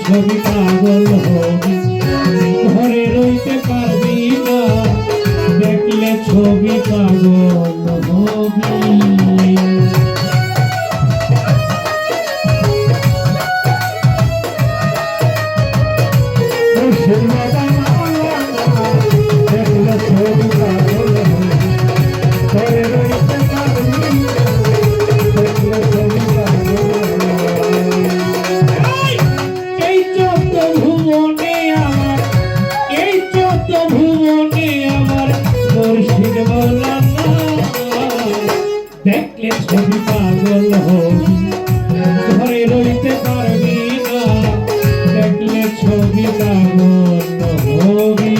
ছবি পাগল হবি, ঘরে রইতে পারবি না, দেখলে ছবি পাগল হবি। দেখলে ছবি পাগল হবি, ঘরে রইতে পারবি না, দেখলে ছবি পাগল হবি।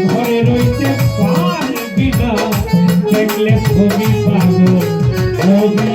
ঘরে রইতে পারবি না, দেখলে ছবি পাগল হবি।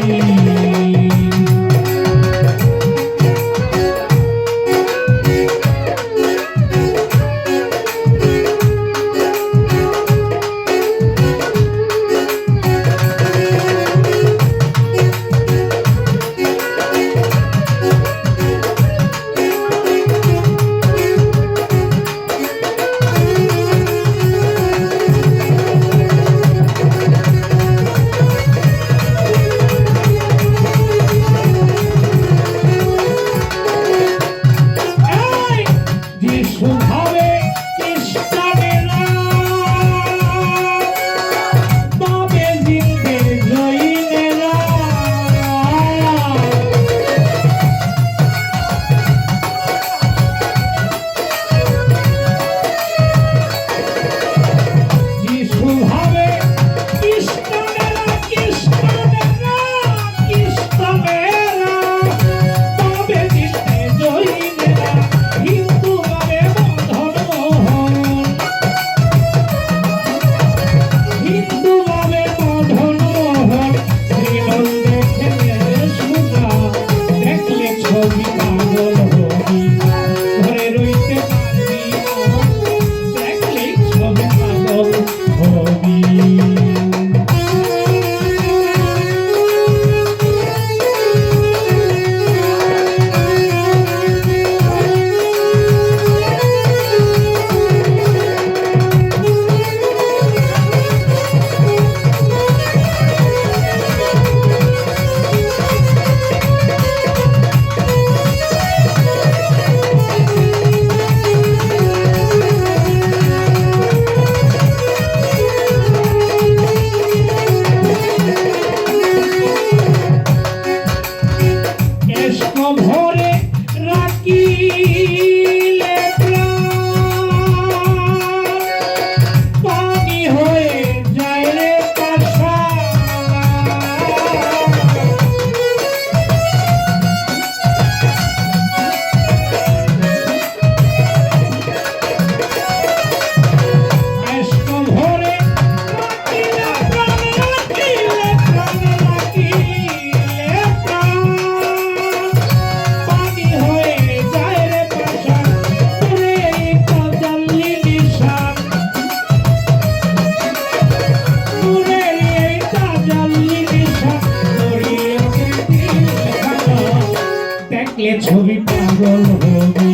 দেখলে ছবি পাগল হবি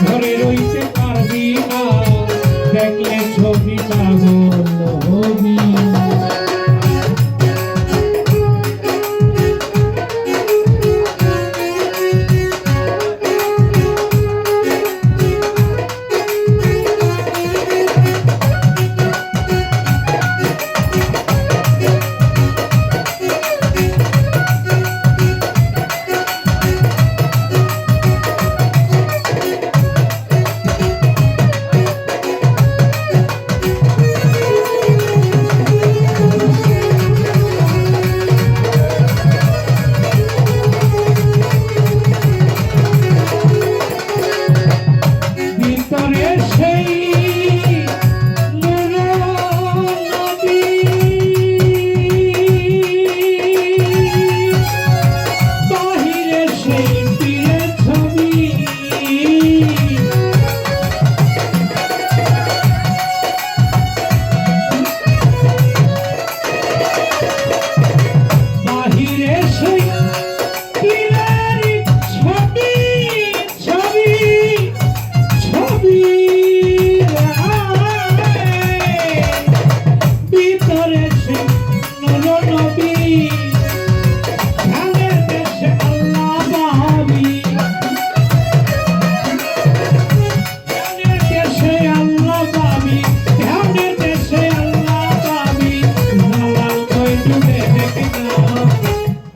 ঘরে রইতে পারবি না দেখলে ছবি পাগল হবি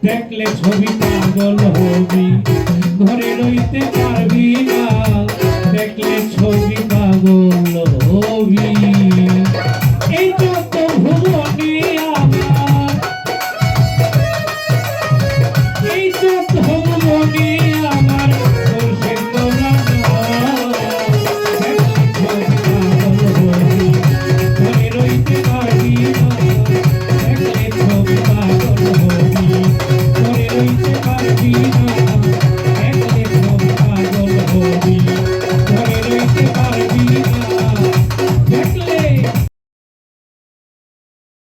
দেখলে ছবি পাগল হবি ঘরে রইতে পারবি না দেখলে ছবি পাগল হবি এই যত ভুবনে আমার এই যত ভুবনে আমার দেখলে ছবি পাগল হবি ঘরে রইতে পারবি না দেখলে ছবি পাগল হবি ঘরে রইতে পারবি না